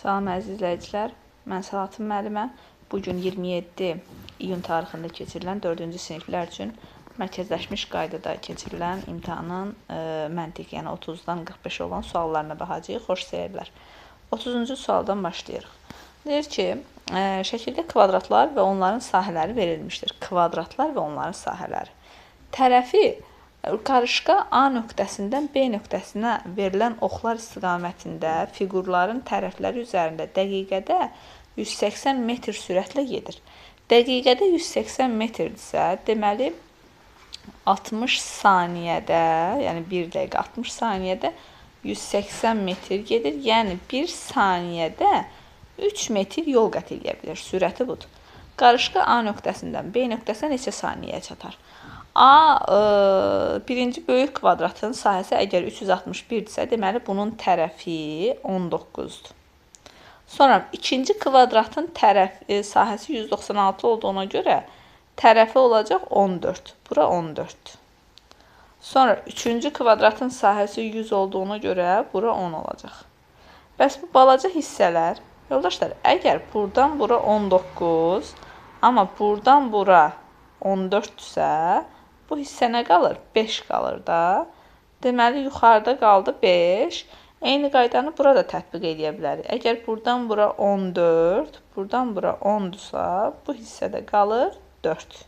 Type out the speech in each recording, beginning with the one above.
Salam əziz izləyicilər, mən Salatın müəllimə. Bugün 27 iyun tarixində keçirilən 4-cü siniflər üçün mərkəzləşmiş qaydada keçirilən imtahanın məntiq, yəni 30-dan 45 olan suallarına baxacağıq. Xoş seyirlər. 30-cu sualdan başlayırıq. Deyir ki, şəkildə kvadratlar və onların sahələri verilmişdir. Kvadratlar və onların sahələri. Tərəfi qarışqa A nöqtəsindən B nöqtəsinə verilən oxlar istiqamətində fiqurların tərəfləri üzərində dəqiqədə 180 metr sürətlə gedir. Dəqiqədə 180 metrdirsə, deməli 60 saniyədə, yəni 1 dəqiqə 60 saniyədə 180 metr gedir. Yəni 1 saniyədə 3 metr yol qət edə bilir. Sürəti budur. Qarışqa A nöqtəsindən B nöqtəsinə neçə saniyəyə çatar? Birinci böyük kvadratın sahəsi əgər 361-dirsə, deməli bunun tərəfi 19-dur. Sonra ikinci kvadratın sahəsi 196 olduğuna görə tərəfi olacaq 14. Bura 14. Sonra üçüncü kvadratın sahəsi 100 olduğuna görə bura 10 olacaq. Bəs bu balaca hissələr, yoldaşlar, əgər buradan bura 19, amma buradan bura 14-dürsə, bu hissə nə qalır? 5 qalır da. Deməli, yuxarıda qaldı 5. Eyni qaydanı burada tətbiq edə bilərik. Əgər buradan bura 14, buradan bura 10-dursa, bu hissədə qalır 4.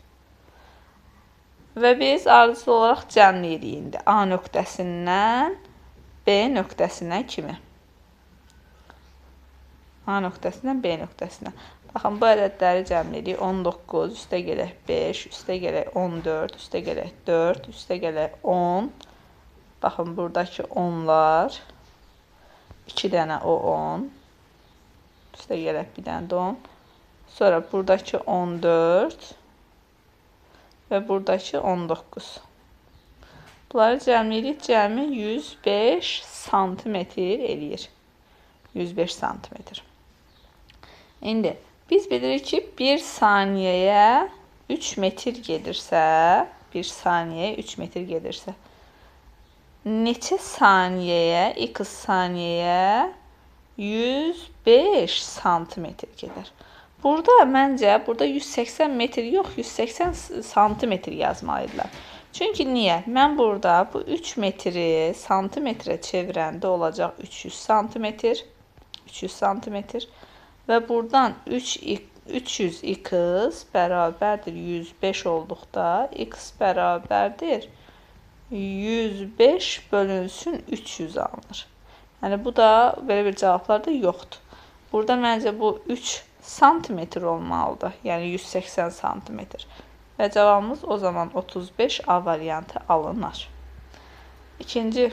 Və biz ardıcıl olaraq cəmləyirik indi. A nöqtəsindən B nöqtəsinə kimi. A nöqtəsindən B nöqtəsinə. Baxın, bu ədədləri cəmləyirik. 19, üstə gələk 5, üstə gələk 14, üstə gələk 4, üstə gələk 10. Baxın, buradakı 10'lar. 2 dənə o 10. Üstə gələk bir dənə də 10. Sonra buradakı 14 və buradakı 19. Bunları cəmləyirik. Cəmi 105 santimetr eləyir. 105 santimetr. İndi biz bilirik ki, 1 saniyəyə 3 metr gedirsə, 1 saniyəyə 3 metr gedirsə, neçə saniyəyə, x saniyəyə 105 santimetr gedir. Burada məncə, burada 180 metr yox, 180 santimetr yazmalıydılar. Çünki niyə? Mən burada bu 3 metri santimetrə çevirəndə olacaq 300 santimetr. 300 santimetr. Və buradan 300x bərabərdir 105 olduqda x bərabərdir 105 bölünsün 300 alınır. Yəni bu da belə bir cavablar da yoxdur. Burada məncə bu 3 santimetr olmalıdır. Yəni 180 santimetr. Və cavabımız o zaman 35 A variantı alınır. İkinci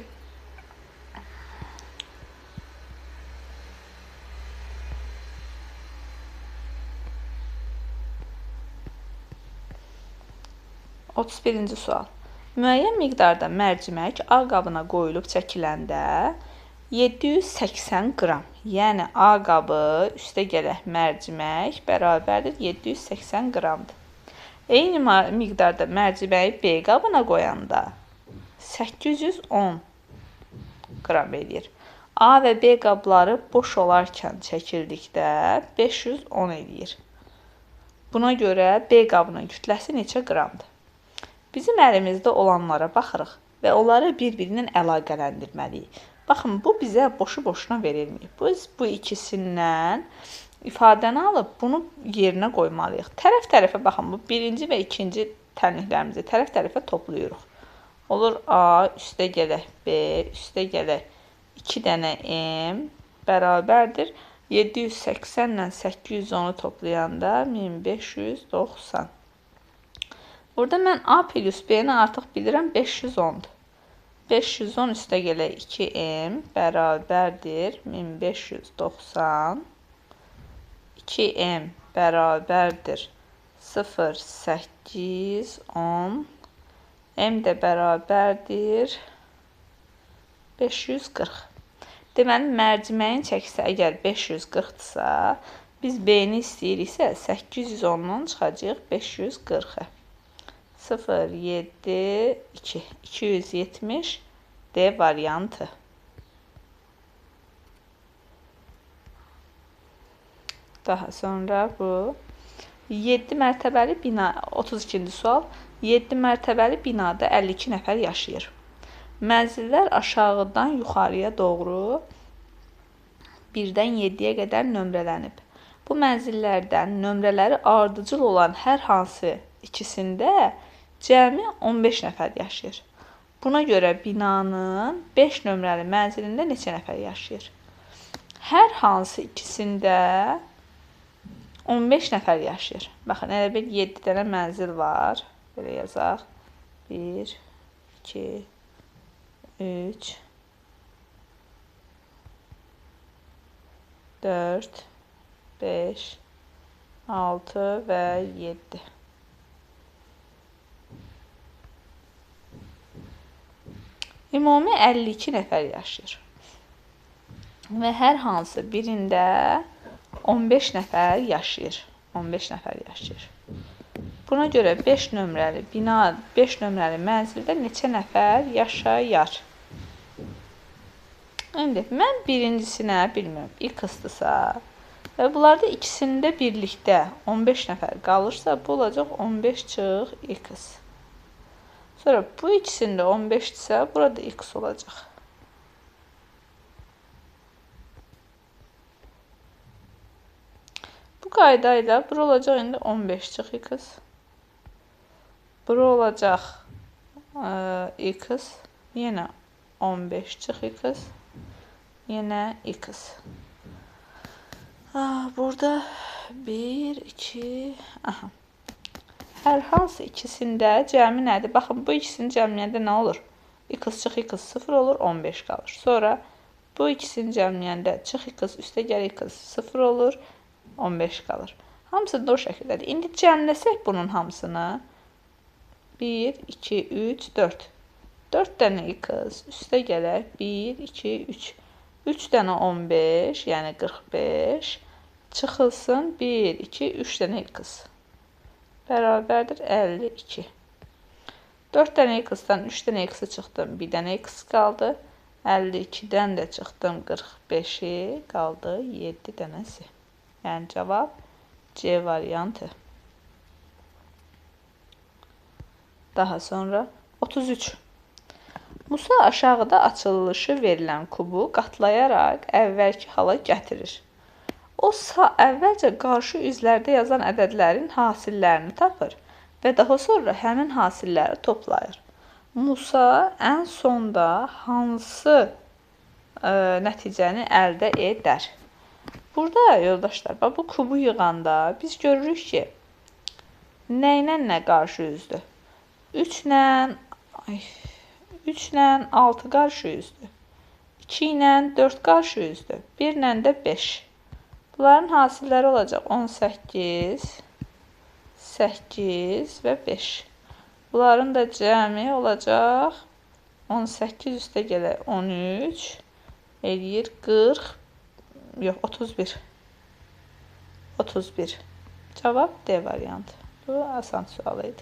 birinci sual. Müəyyən miqdarda mərcimək A qabına qoyulub çəkiləndə 780 qram. Yəni A qabı üstə gələk mərcimək bərabərdir 780 qramdır. Eyni miqdarda mərciməyi B qabına qoyanda 810 qram edir. A və B qabları boş olarkən çəkildikdə 510 edir. Buna görə B qabının kütləsi neçə qramdır? Bizim əlimizdə olanlara baxırıq və onları bir-birinin əlaqələndirməliyik. Baxın, bu bizə boşu-boşuna verilməyib. Biz bu ikisindən ifadəni alıb bunu yerinə qoymalıyıq. Tərəf-tərəfə baxın, bu birinci və ikinci tənliklərimizi tərəf-tərəfə toplayırıq. Olur A, üstə gələk B, üstə gələk 2 dənə M bərabərdir 780 ilə 810'u toplayanda 1590. Burada mən A plus B-ni artıq bilirəm 510'dur. 510 üstə gələk 2M bərabərdir 1590. 2M bərabərdir 0, 8, 10. M də bərabərdir 540. Deməli, mərciməyin çəkisi əgər 540-dırsa, biz B-ni istəyiriksə 810'dan çıxacaq 540'ı. 0, 7, 2, 270 D variantı. Daha sonra bu 7 mərtəbəli bina, 32-ci sual. 7 mərtəbəli binada 52 nəfər yaşayır. Mənzillər aşağıdan yuxarıya doğru 1-dən 7-yə qədər nömrələnib. Bu mənzillərdən nömrələri ardıcıl olan hər hansı ikisində cəmi 15 nəfər yaşayır. Buna görə binanın 5 nömrəli mənzilində neçə nəfər yaşayır? Hər hansı ikisində 15 nəfər yaşayır. Baxın, elə bir 7 dənə mənzil var. Belə yazaq. 1, 2, 3, 4, 5, 6 və 7. Ümumi 52 nəfər yaşayır. Və hər hansı birində 15 nəfər yaşayır. 15 nəfər yaşayır. Buna görə 5 nömrəli bina, 5 nömrəli mənzildə neçə nəfər yaşayar? İndi mən birincisinə bilmirəm, x-dırsa və bunlarda ikisində birlikdə 15 nəfər qalırsa, bu olacaq 15 çıx x. Sonra bu ikisində 15-dirsə, burada x olacaq. Bu qayda ilə bura olacaq indi 15 çıx x. Bura olacaq x. Yenə 15 çıx x. Yenə x. Burada 1, 2, aha. Hər hansı ikisində cəmi nədir? Baxın, bu ikisinin cəmliyəndə nə olur? X çıx x 0 olur, 15 qalır. Sonra bu ikisinin cəmliyəndə çıx x üstə gəl x 0 olur, 15 qalır. Hamısı da o şəkildədir. İndi cəmləsək bunun hamısını 1, 2, 3, 4. 4 dənə x üstə gələk 1, 2, 3. 3 dənə 15, yəni 45. Çıxılsın 1, 2, 3 dənə x. Bərabərdir 52. 4 dənə x-dan 3 dənə x çıxdım, 1 dənə x qaldı. 52-dən də çıxdım 45-i, qaldı 7 dənəsi. Yəni cavab C variantı. Daha sonra 33. Musa aşağıda açılışı verilən kubu qatlayaraq əvvəlki hala gətirir. O əvvəlcə qarşı üzlərdə yazan ədədlərin hasillərini tapır və daha sonra həmin hasilləri toplayır. Musa ən sonda hansı nəticəni əldə edər? Burada yoldaşlar, bu kubu yığanda biz görürük ki, nə ilə nə qarşı üzdür? 3 ilə 6 qarşı üzdür. 2 ilə 4 qarşı üzdür. 1 ilə də 5. Bunların hasilləri olacaq 18, 8 və 5. Bunların da cəmi olacaq 18 üstə gələk 13, eləyir 40, yox 31. 31. Cavab D variantı. Bu asan sual idi.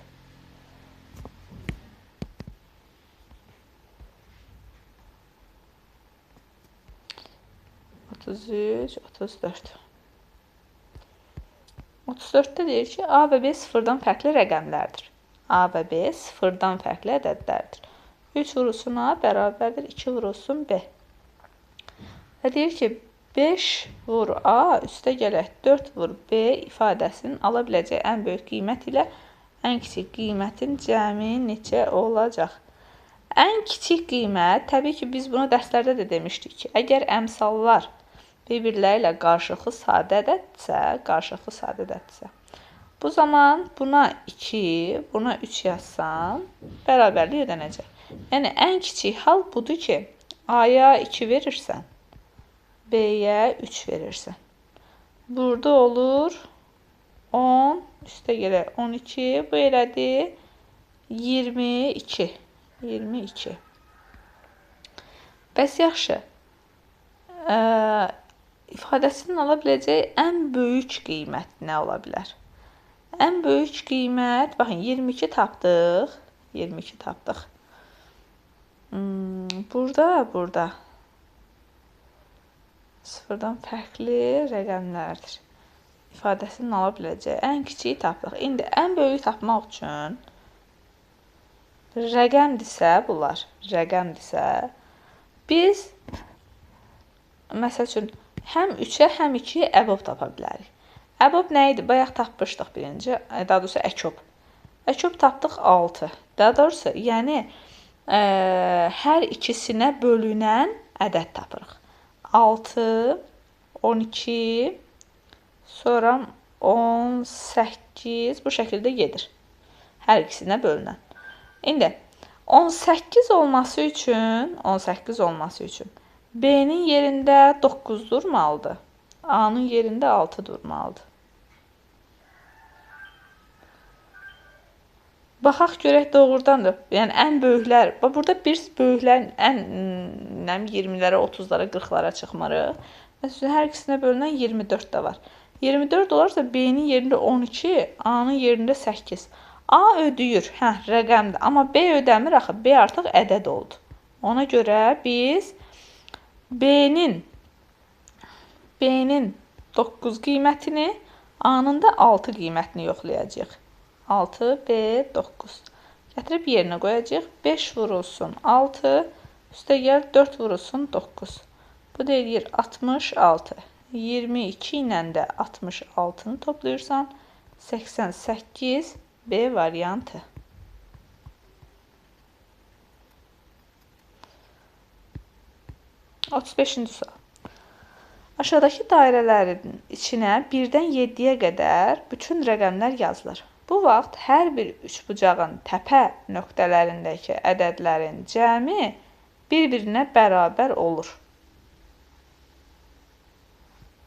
33, 34. 34-də deyir ki, A və B sıfırdan fərqli rəqəmlərdir. A və B sıfırdan fərqli ədədlərdir. 3 vurulsun A bərabərdir 2 vurulsun B. Və deyir ki, 5 vur A üstə gələk 4 vur B ifadəsinin ala biləcəyi ən böyük qiymət ilə ən kiçik qiymətin cəmi neçə olacaq? Ən kiçik qiymət, təbii ki, biz bunu dərslərdə də demişdik ki, əgər əmsallar bir-birləri ilə qarşılıqlı sadə ədəddirsə, bu zaman buna 2, buna 3 yazsam, bərabərlik ödənəcək. Yəni, ən kiçik hal budur ki, A-ya 2 verirsən, B-yə 3 verirsən. Burada olur 10, üstə gələk 12, bu elədi 22. 22. Bəs yaxşı, ifadəsinin ala biləcəyi ən böyük qiymət nə ola bilər? Ən böyük qiymət, baxın, 22 tapdıq. 22 tapdıq. Burada sıfırdan fərqli rəqəmlərdir. ifadəsinin ala biləcəyi ən kiçiyi tapdıq. İndi ən böyüyü tapmaq üçün rəqəmdirsə bunlar, rəqəmdirsə biz məsəl üçün həm 3-ə, həm 2-yə əbob tapa bilərik. Əbob nə idi? Bayaq tapmışdıq birinci, daha doğrusu əkob. Əkob tapdıq 6. Daha doğrusu, yəni hər ikisinə bölünən ədəd tapırıq. 6, 12, sonra 18 bu şəkildə gedir. Hər ikisinə bölünən. İndi 18 olması üçün B-nin yerində 9 durmalıdır. A-nın yerində 6 durmalıdır. Baxaq görək doğrudandır. Yəni ən böyüklər, burada biz böyüklərin ən 20-lərə, 30-lara, 40-lara çıxmırıq. Məsələn, hər ikisinə bölünən 24 də var. 24 olarsa B-nin yerində 12, A-nın yerində 8. A ödəyir, rəqəmdir. Amma B ödəmir axı, B artıq ədəd oldu. Ona görə biz B-nin 9 qiymətini, A-nın da 6 qiymətini yoxlayacağıq. 6, B, 9. Gətirib yerinə qoyacağıq. 5 vurulsun 6, üstə gəl 4 vurulsun 9. Bu da eləyir 66. 22 ilə də 66-nı toplayırsan 88 B variantı. 35-ci sual. Aşağıdakı dairələrin içinə 1-dən 7-yə qədər bütün rəqəmlər yazılır. Bu vaxt hər bir üçbucağın təpə nöqtələrindəki ədədlərin cəmi bir-birinə bərabər olur.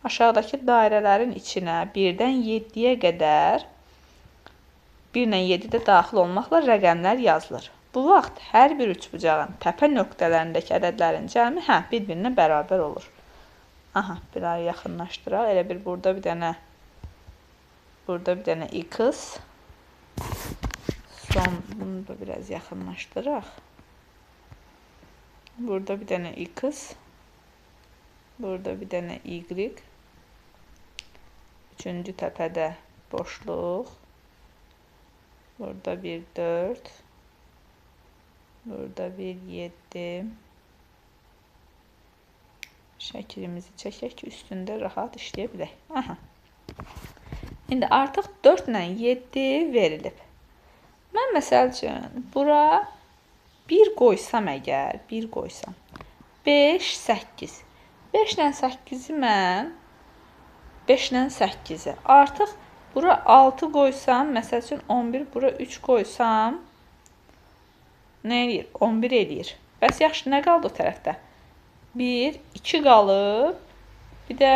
Aşağıdakı dairələrin içinə 1-dən 7-yə qədər 1 ilə 7 də daxil olmaqla rəqəmlər yazılır. Bu vaxt hər bir üçbucağın təpə nöqtələrindəki ədədlərin cəmi bir-birinə bərabər olur. Aha, biraz yaxınlaşdıraq. Elə bir burada bir dənə x. Son bunu da biraz yaxınlaşdıraq. Burada bir dənə x. Burada bir dənə y. Üçüncü təpədə boşluq. Burada bir 4. Burada bir 7. Şəklimizi çəkək ki, üstündə rahat işləyə bilək. Aha. İndi artıq 4 ilə 7 verilib. Mən məsəl üçün bura 1 qoysam əgər, 5, 8. 5 ilə 8-i mən 5 ilə 8-i. Artıq bura 6 qoysam, məsəl üçün 11, bura 3 qoysam nə eləyir? 11 eləyir. Bəs yaxşı, nə qaldı o tərəfdə? 1, 2 qalıb. Bir də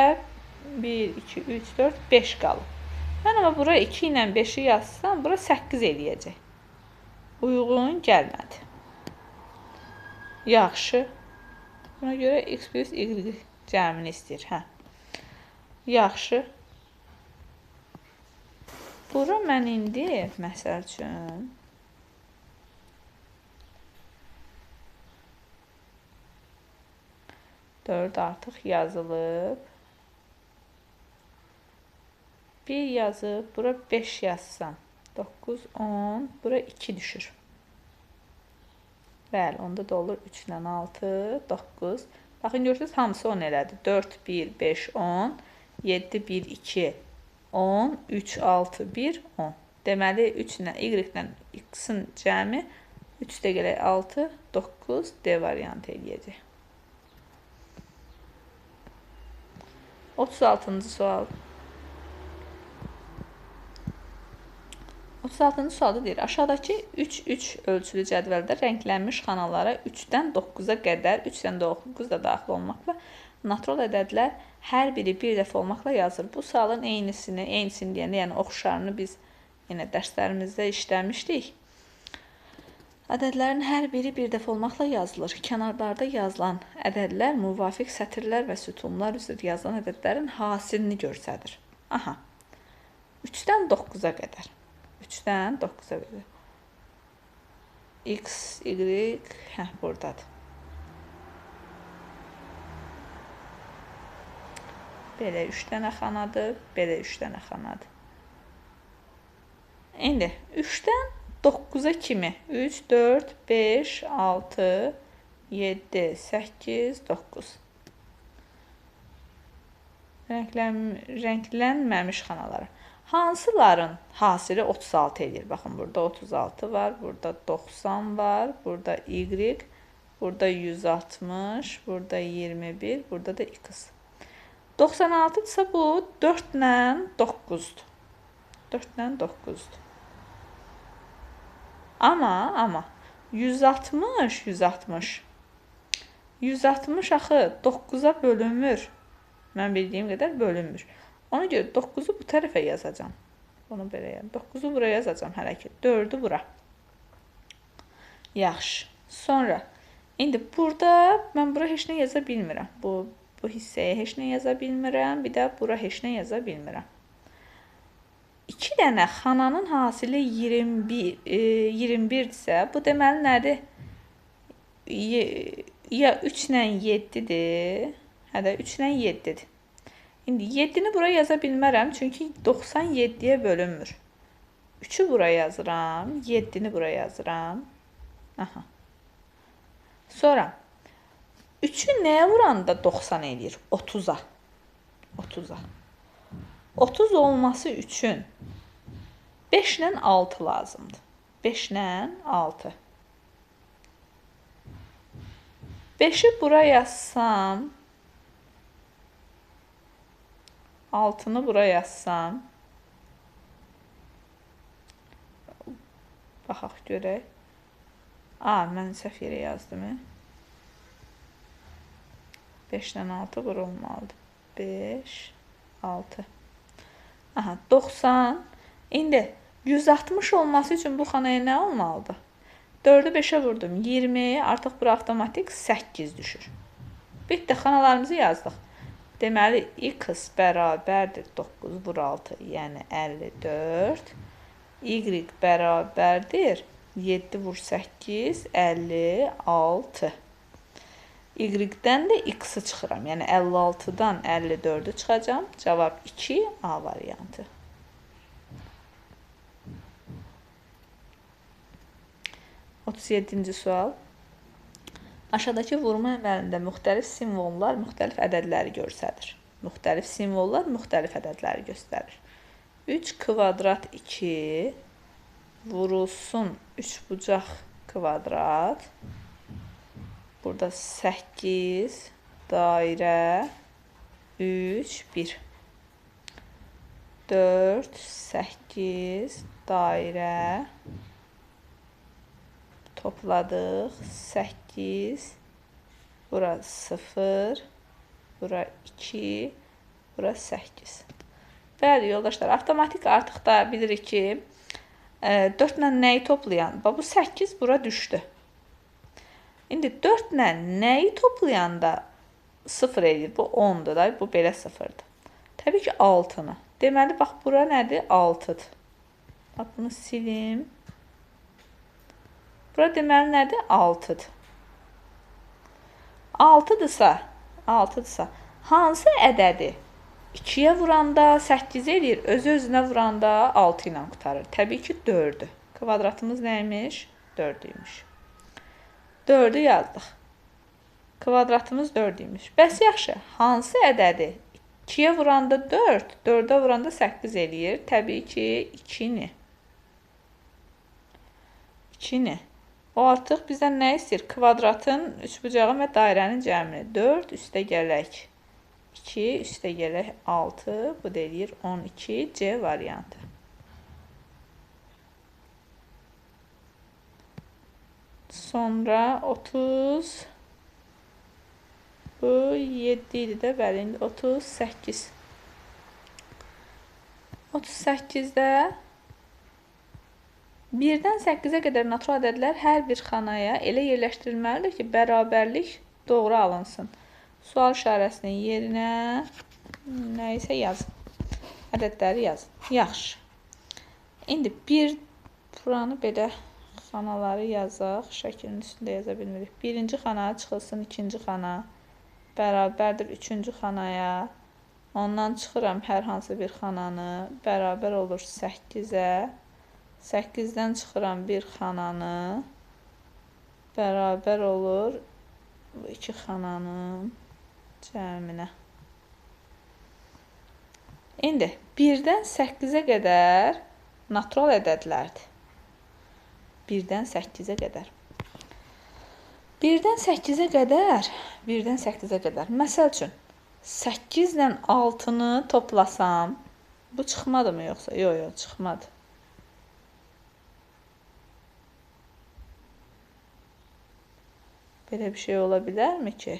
1, 2, 3, 4, 5 qalıb. Mən amma bura 2 ilə 5-i yazsam, bura 8 eləyəcək. Uyğun gəlmədi. Yaxşı. Buna görə x plus y cəmini istəyir. Yaxşı. Bura mən indi, məsəl üçün, 4 artıq yazılıb. 1 yazıb, bura 5 yazsam. 9, 10, bura 2 düşür. Bəli, onda da olur 3 ilə 6, 9. Baxın, görürsünüz, hamısı 10 elədi. 4, 1, 5, 10, 7, 1, 2, 10, 3, 6, 1, 10. Deməli, 3 ilə y ilə x-in cəmi 3 də gələk 6, 9, D variantı eləyəcək. 36-cı sual. 36-cı sualda deyir, aşağıdakı 3-3 ölçülü cədvəldə rənglənmiş xanalara 3-dən 9-a qədər, 3-dən 9 da daxil olmaqla natural ədədlər hər biri bir dəfə olmaqla yazılır. Bu sualın eynisini deyəndə, yəni oxşarını biz yenə dərslərimizdə işləmişdik. Ədədlərin hər biri bir dəfə olmaqla yazılır. Kənarlarda yazılan ədədlər müvafiq sətirlər və sütunlar üzrə yazılan ədədlərin hasilini göstərir. Aha. 3-dən 9-a qədər. 3-dən 9-a qədər. X, Y, buradadır. Belə 3 dənə xanadır, belə 3 dənə xanadır. İndi 3-dən 9-a kimi 3, 4, 5, 6, 7, 8, 9. Rənglənməmiş xanaları. Hansıların hasili 36 edir? Baxın, burada 36 var, burada 90 var, burada Y, burada 160, burada 21, burada da X. 96-dırsa bu 4 ilə 9-dur. 4 ilə 9-dur. Amma 160 axı 9-a bölünmür. Mən bildiyim qədər bölünmür. Ona görə 9-u bu tərəfə yazacağam. Bunu belə yəni. 9-u bura yazacağam hələ ki. 4-ü bura. Yaxşı. Sonra indi burada mən bura heç nə yaza bilmirəm. Bu hissəyə heç nə yaza bilmirəm. Bir də bura heç nə yaza bilmirəm. 2 dənə xananın hasili 21-dirsə, bu deməli nədir? Ya 3 ilə 7-dir, hə də 3 ilə 7-dir. İndi 7-ni bura yaza bilmərəm, çünki 97-yə bölünmür. 3-ü bura yazıram, 7-ni bura yazıram. Aha. Sonra 3-ü nəyə vuranda 90 eləyir? 30-a. 30-a. 30 olması üçün 5 ilə 6 lazımdır. 5 ilə 6. 5-i bura yazsam, 6-nı bura yazsam, baxaq görək. Mən səhv yerə yazdım. 5 ilə 6 bura olmalıdır. 5, 6. Aha, 90. İndi 160 olması üçün bu xanaya nə olmalıdır? 4-ü 5-ə vurdum. 20, artıq bura avtomatik 8 düşür. Bitdi, xanalarımızı yazdıq. Deməli, X bərabərdir 9 vur 6, yəni 54. Y bərabərdir 7 vur 8, 56. Y-dən də X-i çıxıram. Yəni 56-dan 54-ü çıxacam. Cavab 2, A variantı. Otuz sual. Aşağıdakı vurma əməlində müxtəlif simvollar müxtəlif ədədləri göstərir. Müxtəlif simvollar müxtəlif ədədləri göstərir. 3 kvadrat 2 vurulsun 3 bucaq kvadrat. Burada 8 dairə 3 1. 4 8 dairə topladıq. 8, bura 0, bura 2, bura 8. Bəli, yoldaşlar, avtomatik artıq da bilirik ki, 4 ilə nəyi toplayan? Bu 8 bura düşdü. İndi 4 ilə nəyi toplayanda 0 edir? Bu 10-dur da, bu belə 0-dır. Təbii ki, 6-nı. Deməli, bax, bura nədir? 6-dır. Bax, bunu silim. Bura deməli nədir? 6-dır. 6-dırsa, hansı ədədi 2-yə vuranda 8 eləyir, özü-özünə vuranda 6 ilə qutarır? Təbii ki, 4-dür. Kvadratımız nəymiş? 4-üymüş. 4-ü yazdıq. Kvadratımız 4-üymüş. Bəs yaxşı, hansı ədədi 2-yə vuranda 4, 4-ə vuranda 8 eləyir? Təbii ki, 2-ni. 2-ni. O artıq bizdən nə istəyir? Kvadratın üçbucağı və dairənin cəmini. 4 üstə gələk 2, üstə gələk 6. Bu da eləyir 12. C variantı. Sonra 30. Bu 7 idi də. Bəli, indi 38. 38-də 1-dən 8-ə qədər natural ədədlər hər bir xanaya elə yerləşdirilməlidir ki, bərabərlik doğru alınsın. Sual işarəsinin yerinə nə isə yazın. Ədədləri yazın. Yaxşı. İndi buranı belə xanaları yazaq. Şəklin üstündə yaza bilmirik. Birinci xana çıxılsın ikinci xana. Bərabərdir üçüncü xanaya. Ondan çıxıram hər hansı bir xananı, bərabər olur 8-ə. 8-dən çıxıram bir xananı, bərabər olur bu iki xananın cəminə. İndi 1-dən 8-ə qədər natural ədədlərdir. 1-dən 8-ə qədər. 1-dən 8-ə qədər, 1-dən 8-ə qədər. Məsəl üçün, 8 ilə 6-nı toplasam, bu çıxmadı mı yoxsa? Yox, çıxmadı. Belə bir şey ola bilərmi ki?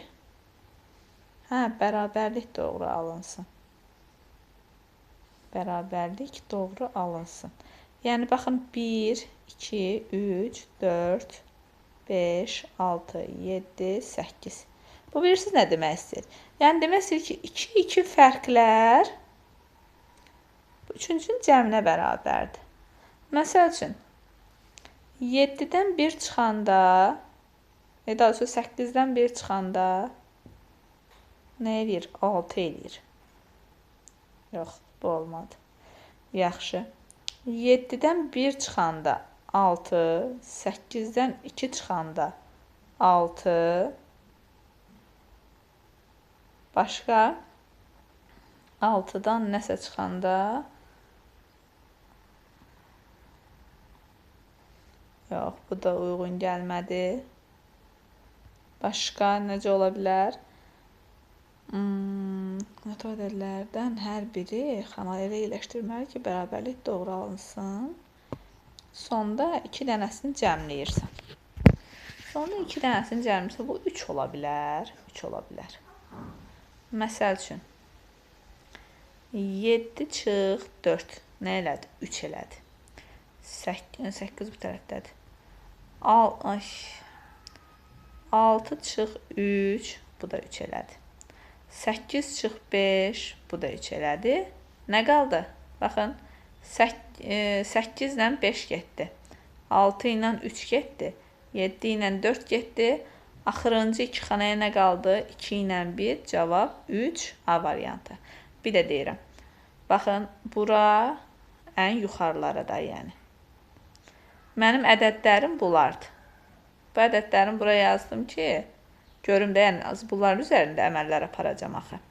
Hə, bərabərlik doğru alınsın. Bərabərlik doğru alınsın. Yəni, baxın, 1, 2, 3, 4, 5, 6, 7, 8. Bu, bilirsiniz nə demək istəyir? Yəni, demək istəyir ki, 2, 2 fərqlər bu üçüncünün cəminə bərabərdir. Məsəl üçün, 7-dən 1 çıxanda, daha sonra 8-dən 1 çıxanda nə eləyir? 6 eləyir. Yox, bu olmadı. Yaxşı. 7-dən 1 çıxanda 6, 8-dən 2 çıxanda 6, başqa 6-dan nəsə çıxanda yox, bu da uyğun gəlmədi. Başqa necə ola bilər? Natural ədədlərdən hər biri xanaya elə yerləşdirməli ki, bərabərlik doğru alınsın. Sonda 2 dənəsini cəmləyirsən. Sonda 2 dənəsini cəmləyirsən, bu 3 ola bilər. 3 ola bilər. Məsəl üçün, 7 çıx 4 nə elədi? 3 elədi. 8 bu tərəfdədir. 6 çıx 3, bu da 3 elədi. 8 çıx 5, bu da 3 elədi. Nə qaldı? Baxın, 8 ilə 5 getdi. 6 ilə 3 getdi. 7 ilə 4 getdi. Axırıncı 2 xanaya nə qaldı? 2 ilə 1, cavab 3, A variantı. Bir də deyirəm. Baxın, bura ən yuxarılara da, yəni. Mənim ədədlərim bunlardır. Bu ədədlərimi buraya yazdım ki, görüm də, yəni, bunların üzərində əməllər aparacam axı.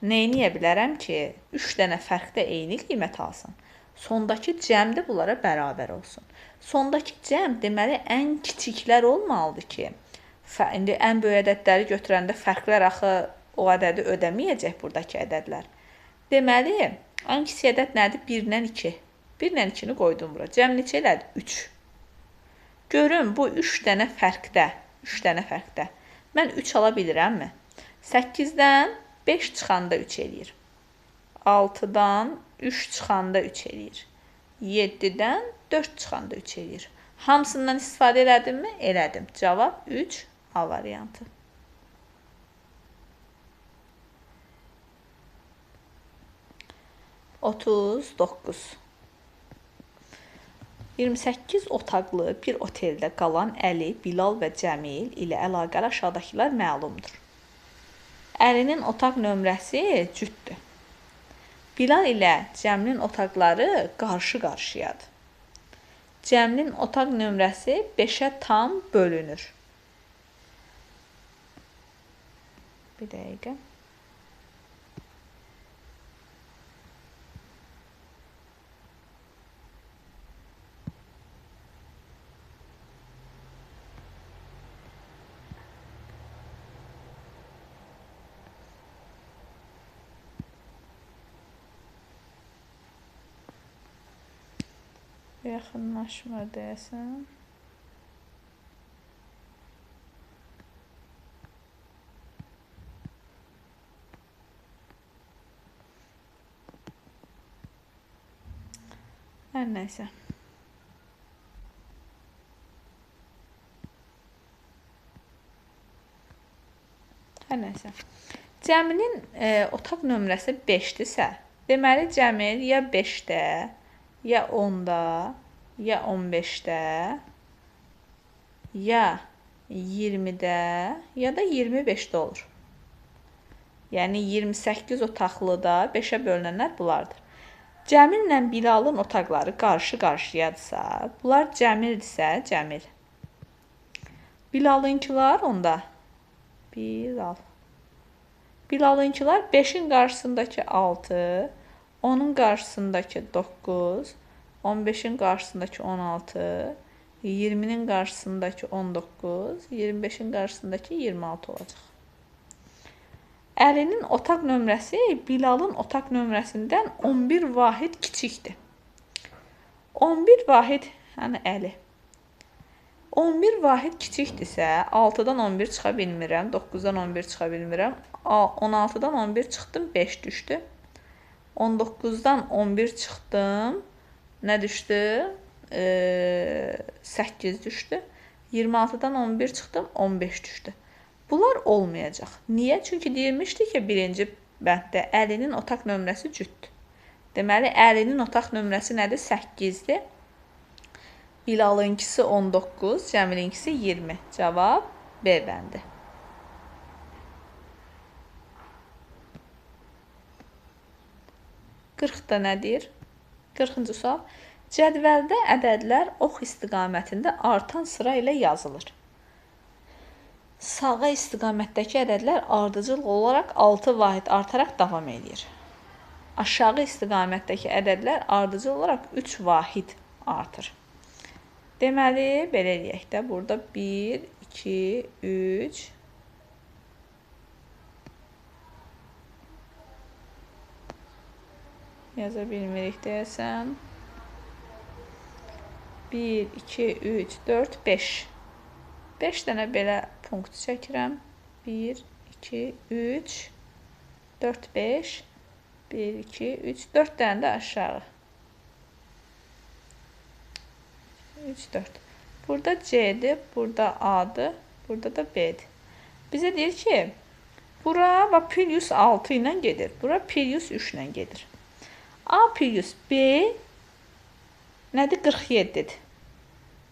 Neyniyə bilərəm ki, 3 dənə fərqdə eyni qiymət alsın. Sondakı cəm də bunlara bərabər olsun. Sondakı cəm deməli ən kiçiklər olmalıdır ki, indi ən böyük ədədləri götürəndə fərqlər axı o ədədi ödəməyəcək buradakı ədədlər. Deməli, ən kiçik ədəd nədir? 1-dən 2. 1-dən 2-ni qoydum bura. Cəm neçə elədi? 3. Görün, bu 3 dənə fərqdə. 3 dənə fərqdə. Mən 3 ala bilirəmmi? 8-dən 5 çıxanda 3 eləyir. 6-dan 3 çıxanda 3 eləyir. 7-dən 4 çıxanda 3 eləyir. Hamısından istifadə elədimmi? Elədim. Cavab 3, A variantı. Otuz 9. 28 otaqlı bir oteldə qalan Əli, Bilal və Cəmil ilə əlaqəli aşağıdakılar məlumdur. Əlinin otaq nömrəsi cütdür. Bilal ilə Cəmilin otaqları qarşı-qarşıyadır. Cəmilin otaq nömrəsi 5-ə tam bölünür. Bir dəqiqə. Yaxınlaşma deyəsən. Hər nəysə. Cəmilin otaq nömrəsi 5-dirsə, deməli Cəmil ya 5-də, ya 10-da, ya 15-də, ya 20-də, ya da 25-də olur. Yəni 28 otaqlıda 5-ə bölünənlər bunlardır. Cəmillə Bilalın otaqları qarşı-qarşıyadırsa, bunlar cəmildirsə, cəmil. Bilalınkilar onda Bilalınkilar 5-in qarşısındakı 6, 10-un qarşısındakı 9, 15-in qarşısındakı 16, 20-nin qarşısındakı 19, 25-in qarşısındakı 26 olacaq. Əlinin otaq nömrəsi Bilalın otaq nömrəsindən 11 vahid kiçikdir. 11 vahid, yəni Əli. 11 vahid kiçikdirsə, 6-dan 11 çıxa bilmirəm, 9-dan 11 çıxa bilmirəm, 16-dan 11 çıxdım, 5 düşdü. 19-dan 11 çıxdım, nə düşdü? 8 düşdü. 26-dan 11 çıxdım, 15 düşdü. Bunlar olmayacaq. Niyə? Çünki deyilmişdi ki, birinci bənddə Əlinin otaq nömrəsi cütdür. Deməli, Əlinin otaq nömrəsi nədir? 8-dir. Bilalınkisi 19, Cəmilinkisi 20. Cavab B bəndi. Qırxda nədir? 40-cı sual. Cədvəldə ədədlər ox istiqamətində artan sıra ilə yazılır. Sağa istiqamətdəki ədədlər ardıcıl olaraq 6 vahid artaraq davam edir. Aşağı istiqamətdəki ədədlər ardıcıl olaraq 3 vahid artır. Deməli, belə eləyək də, burada 1, 2, 3, yaza bilmirik deyəsən. 1, 2, 3, 4, 5. 5 dənə belə punkt çəkirəm. 1, 2, 3, 4, 5. 1, 2, 3, 4 dənə də aşağı. 3, 4. Burada C'dir, burada A'dır, burada da B'dir. Bizə deyir ki, bura +6 ilə gedir, bura +3 ilə gedir. A plus B nədir? 47-dir.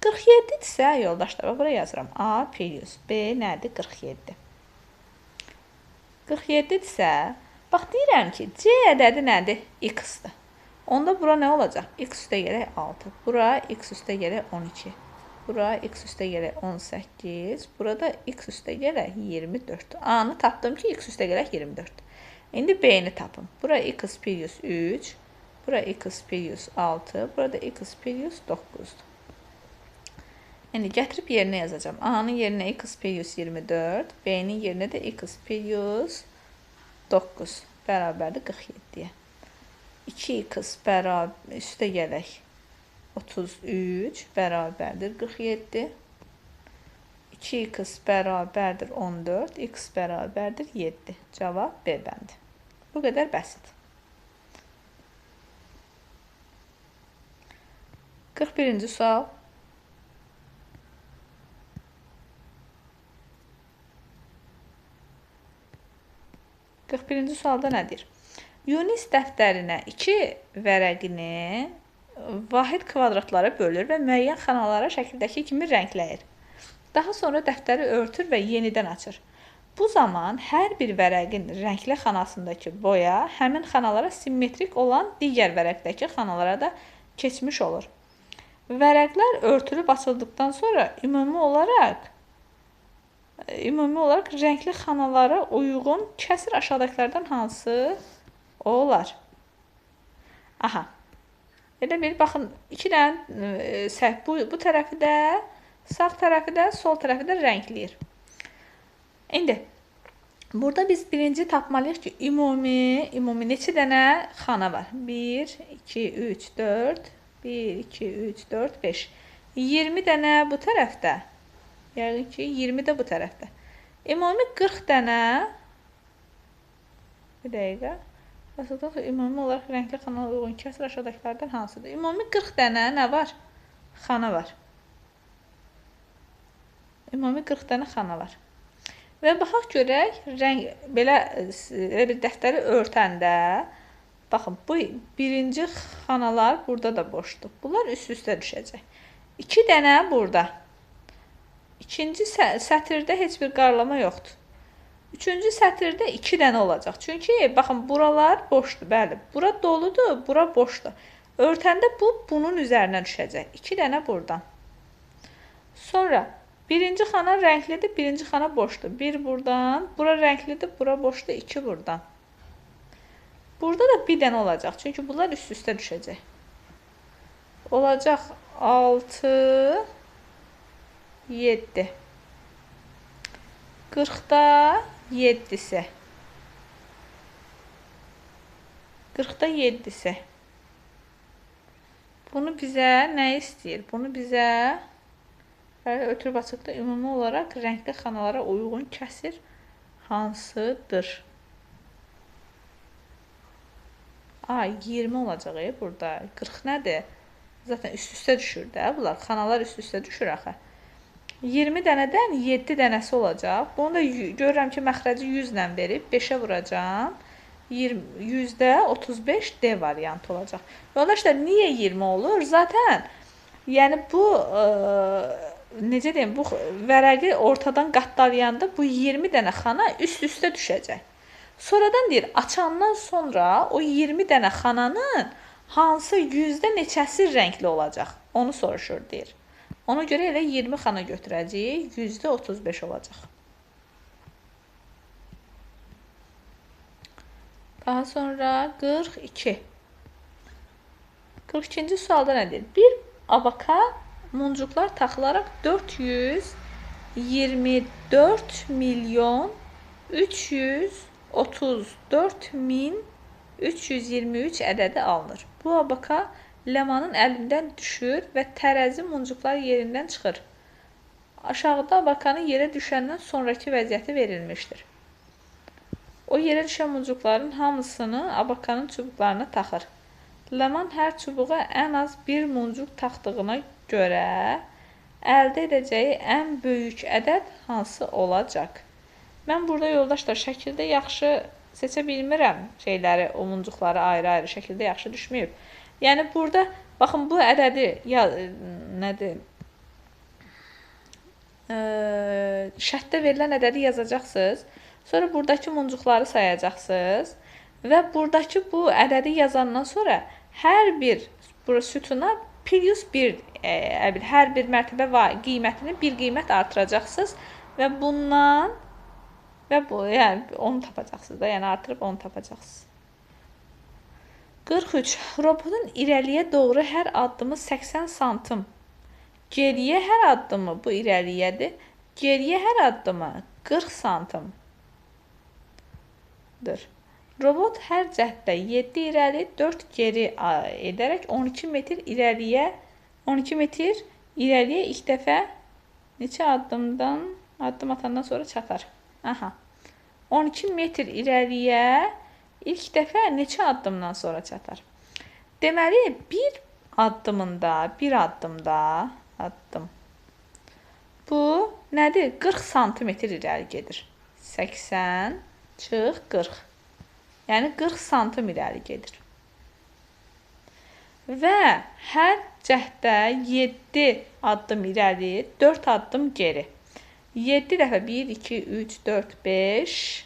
47-dirsə, yoldaşlar, bura yazıram. A plus B nədir? 47. 47-dirsə, bax, deyirəm ki, C ədədi nədir? X-dir. Onda bura nə olacaq? X üstə gələk 6. Bura X üstə gələk 12. Bura X üstə gələk 18. Burada X üstə gələk 24. A-nı tapdım ki, X üstə gələk 24. İndi B-ni tapım. Bura X plus 3. Bura X plus 6. Burada X plus 9-dur. İndi gətirib yerinə yazacağım. A-nın yerinə X plus 24. B-nin yerinə də X plus 9. Bərabərdir 47-yə. 2x üstə gələk 33 bərabərdir 47. 2x bərabərdir 14. X bərabərdir 7. Cavab B bəndi. Bu qədər bəsit. 41-ci sual. Sualda nədir? Yunis dəftərinə 2 vərəqini vahid kvadratlara bölür və müəyyən xanalara şəkildəki kimi rəngləyir. Daha sonra dəftəri örtür və yenidən açır. Bu zaman hər bir vərəqin rəngli xanasındakı boya həmin xanalara simmetrik olan digər vərəqdəki xanalara da keçmiş olur. Vərəqlər örtülüb açıldıqdan sonra ümumi olaraq rəngli xanalara uyğun kəsir aşağıdakılardan hansı olar? Aha. Elə bir, baxın, 2 dənə səhv. Bu tərəfi də, sağ tərəfi də, sol tərəfi də rəngləyir. İndi, burada biz birinci tapmalıyıq ki, ümumi neçə dənə xana var? 1, 2, 3, 4, 1, 2, 3, 4, 5. 20 dənə bu tərəfdə. Yəqin ki, 20 də bu tərəfdə. Ümumi 40 dənə. Bir dəqiqə. Ümumi olaraq rəngli xanaya uyğun kəsir aşağıdakılardan hansıdır? Ümumi 40 dənə nə var? Xana var. Ümumi 40 dənə xana var. Və baxaq görək, belə bir dəftəri örtəndə, baxın, bu birinci xanalar burada da boşdur. Bunlar üst-üstə düşəcək. 2 dənə burada. İkinci sətirdə heç bir qarlama yoxdur. Üçüncü sətirdə 2 dənə olacaq. Çünki baxın buralar boşdur. Bəli, bura doludur, bura boşdur. Örtəndə bu bunun üzərinə düşəcək. 2 dənə buradan. Sonra birinci xana rənglidir, birinci xana boşdur. 1 buradan, bura rənglidir, bura boşdur, 2 buradan. Burada da bir dənə olacaq. Çünki bunlar üst-üstə düşəcək. Olacaq 6, 7. 40-da 7-si. 40-da 7-si. Bunu bizə nə istəyir? Bunu bizə ötürü açıqda ümumi olaraq rəngli xanalara uyğun kəsir hansıdır? 20 olacaq burada. 40 nədir? Zaten üst-üstə düşür də. Bunlar xanalar üst-üstə düşür axı. 20 dənədən 7 dənəsi olacaq. Bunu da görürəm ki, məxrəci 100 ilə verib 5-ə vuracam. 100-də 35 D variantı olacaq. Yoldaşlar, niyə 20 olur? Zaten yəni bu necə deyim, bu vərəqi ortadan qatlayanda bu 20 dənə xana üst-üstə düşəcək. Sonradan deyir, açandan sonra o 20 dənə xananın hansı yüzdə neçəsi rəngli olacaq? Onu soruşur, deyir. Ona görə elə 20 xana götürəcəyik, yüzdə 35 olacaq. Daha sonra 42. 42-ci sualda nə deyir? Bir abaka muncuqlar taxılaraq 424 milyon 334 min 323 ədədi alınır. Bu abaka Ləmanın əlindən düşür və tərəzi muncuqlar yerindən çıxır. Aşağıda abakanın yerə düşəndən sonraki vəziyyəti verilmişdir. O yerə düşən muncuqların hamısını abakanın çubuqlarına taxır. Ləman hər çubuğa ən az bir muncuq taxdığına görə əldə edəcəyi ən böyük ədəd hansı olacaq? Mən burada yoldaşlar şəkildə yaxşı seçə bilmirəm şeyləri, o muncuqları ayrı-ayrı şəkildə yaxşı düşməyib. Yəni burada baxın bu ədədi nədir? Şərtdə verilən ədədi yazacaqsınız. Sonra buradakı muncuqları sayacaqsınız və buradakı bu ədədi yazandan sonra hər bir sütuna plus 1 hər bir mərtəbə qiymətini bir qiymət artıracaqsınız və bundan və bu yəni onu tapacaqsınız da, yəni artırıb onu tapacaqsınız. 43. Robotun irəliyə doğru hər addımı 80 santim. Geriyə hər addımı, bu irəliyədir. Geriyə hər addımı 40 santimdir. Robot hər cəhddə 7 irəli, 4 geri edərək 12 metr irəliyə ilk dəfə neçə addım atandan sonra çatar? 12 metr irəliyə ilk dəfə neçə addımdan sonra çatar? Deməli, bir addımda, bu nədir? 40 santimetr irəli gedir. 80 çıx 40. Yəni 40 santim irəli gedir. Və hər cəhddə 7 addım irəli, 4 addım geri. 7 dəfə 1, 2, 3, 4, 5,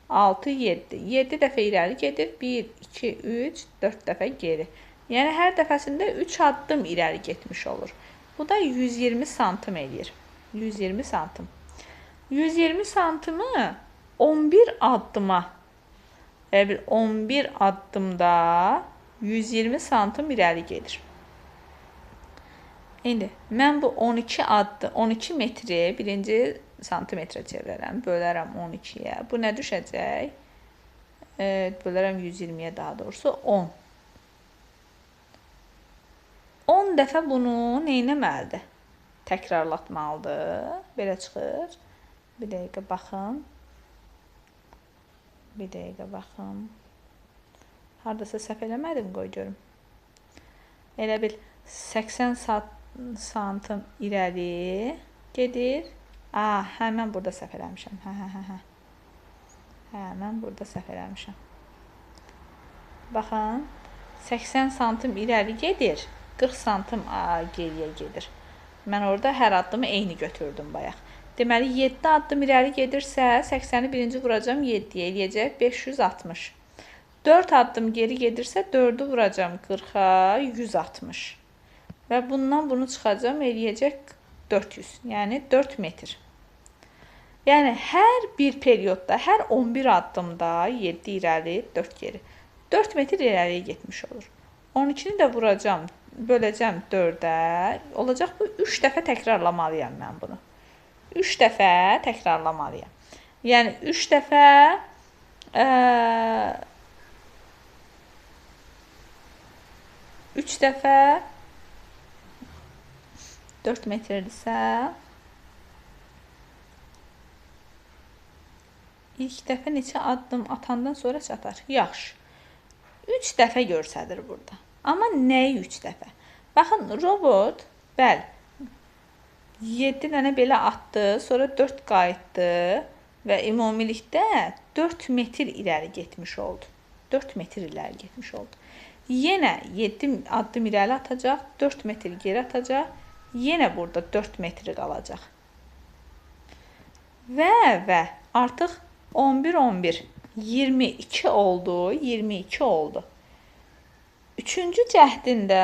6, 7. 7 dəfə irəli gedir. 1, 2, 3, 4 dəfə geri. Yəni hər dəfəsində 3 addım irəli getmiş olur. Bu da 120 santim eləyir. 120 santim. 120 santimi 11 addıma 11 addımda 120 santim irəli gedir. İndi mən bu 12 metri birinci santimetrə çevirərəm. Bölərəm 12-yə. Bu nə düşəcək? Bölərəm 120-yə daha doğrusu 10. 10 dəfə bunu neynəməlidir? Təkrarlatmalıdır. Belə çıxır. Bir dəqiqə baxın. Haradasa səhv eləmədim, qoy görüm. Elə bil 80 santim irəli gedir. Mən burada səhv eləmişəm. Mən burada səhv eləmişəm. Baxın, 80 santim irəli gedir, 40 santim geriyə gedir. Mən orada hər addımı eyni götürdüm bayaq. Deməli 7 addım irəli gedirsə 80-i birinci vuracam 7-yə, eləyəcək 560. 4 addım geri gedirsə 4-ü vuracam 40-a, 160. Və bundan bunu çıxacam, eləyəcək 400. Yəni 4 metr. Yəni hər bir periodda, hər 11 addımda 7 irəli, 4 geri. 4 metr irəliyə getmiş olur. 12-ni də vuracam, böləcəm 4-ə. Olacaq bu 3 dəfə təkrarlamalıyam mən bunu. 3 dəfə təkrarlamalıyam. Yəni 3 dəfə 3 dəfə 4 metrdirsə ilk dəfə neçə addım atandan sonra çatar? Yaxşı. 3 dəfə görsədir burada. Amma nəyi 3 dəfə? Baxın, robot, bəli, 7 dənə belə atdı, sonra 4 qayıtdı və ümumilikdə 4 metr irəli getmiş oldu. 4 metr irəli getmiş oldu. Yenə 7 addım irəli atacaq, 4 metr geri atacaq, yenə burada 4 metri qalacaq. Və artıq 11, 22 oldu, 22 oldu. Üçüncü cəhdində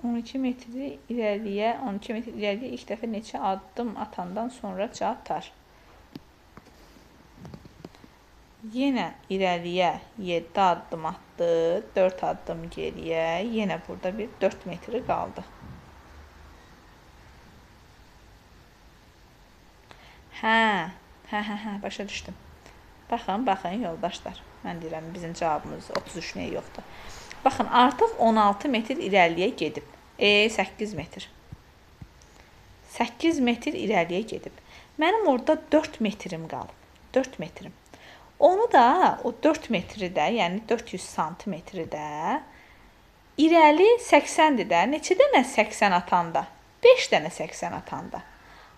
12 metri irəliyə ilk dəfə neçə addım atandan sonra çatar? Yenə irəliyə 7 addım atdı, 4 addım geriyə, yenə burada bir 4 metri qaldı. Başa düşdüm. Baxın yoldaşlar. Mən deyirəm, bizim cavabımız 33 nəyə yoxdur. Baxın, artıq 16 metr irəliyə gedib. 8 metr. 8 metr irəliyə gedib. Mənim orada 4 metrim qalıb. 4 metrim. Onu da, o 4 metri də, yəni 400 santimetri də, irəli 80-dir də. Neçə dənə 80 atanda? 5 dənə 80 atanda.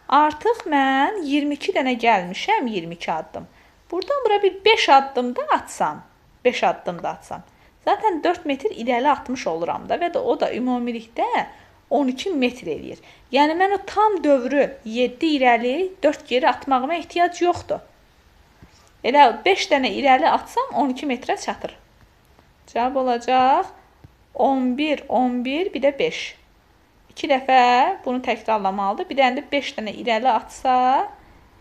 Artıq mən 22 dənə gəlmişəm, 22 addım. Buradan bura bir 5 addım da atsam, zaten 4 metr irəli atmış oluram da və də o da ümumilikdə 12 metr eləyir. Yəni mən o tam dövrü 7 irəli, 4 geri atmağıma ehtiyac yoxdur. Elə 5 dənə irəli atsam 12 metrə çatır. Cavab olacaq 11, bir də 5. 2 dəfə bunu təkrarlamalıdır. Bir dənə də 5 dənə irəli atsa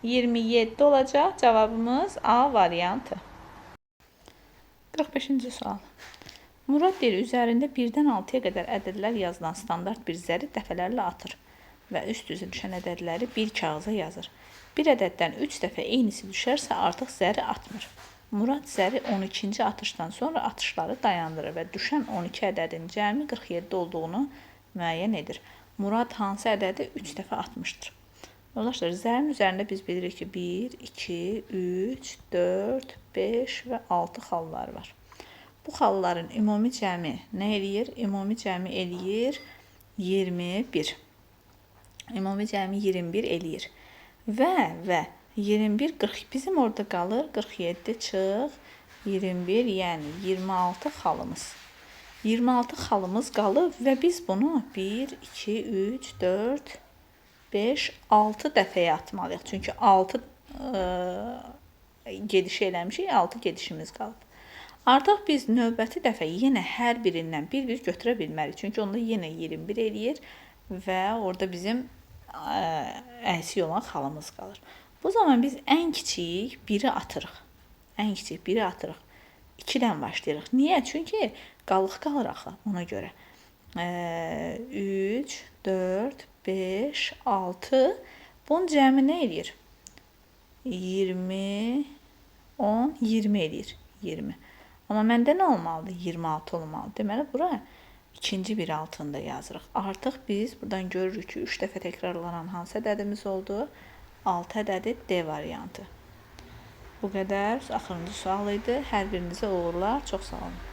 27 olacaq. Cavabımız A variantı. 45-ci sual. Murad deyir, üzərində 1-dən 6-ya qədər ədədlər yazılan standart bir zəri dəfələrlə atır və üst-üzə düşən ədədləri bir kağıza yazır. Bir ədəddən 3 dəfə eynisi düşərsə artıq zəri atmır. Murad zəri 12-ci atışdan sonra atışları dayandırır və düşən 12 ədədin cəmi 47 olduğunu müəyyən edir. Murad hansı ədədi 3 dəfə atmışdır? Yoldaşlar, zərin üzərində biz bilirik ki, 1, 2, 3, 4, 5 və 6 xallar var. Bu xalların ümumi cəmi nə eləyir? Ümumi cəmi eləyir 21. Ümumi cəmi 21 eləyir. Və 21, 40, bizim orada qalır 47 çıx 21, yəni 26 xalımız. 26 xalımız qalıb və biz bunu 1, 2, 3, 4, 5, 6 dəfəyə atmalıyıq. Çünki 6 gedişi eləmişik, 6 gedişimiz qalıb. Artıq biz növbəti dəfə yenə hər birindən bir-bir götürə bilmərik. Çünki onda yenə 21 eləyir və orada bizim əksik olan xalımız qalır. Bu zaman biz ən kiçik 1-i atırıq. Ən kiçik 1-i atırıq. 2-dən başlayırıq. Niyə? Çünki qalıq qalır axı ona görə. 3, 4, 5, 6. Bunun cəmi nə eləyir? 20, 10, 20 eləyir. 20. Amma məndə nə olmalıdır? 26 olmalıdır. Deməli, bura ikinci bir altında yazırıq. Artıq biz buradan görürük ki, 3 dəfə təkrarlanan hansı ədədimiz oldu? 6 ədədi D variantı. Bu qədər. Axırıncı sual idi. Hər birinizə uğurlar. Çox sağ olun.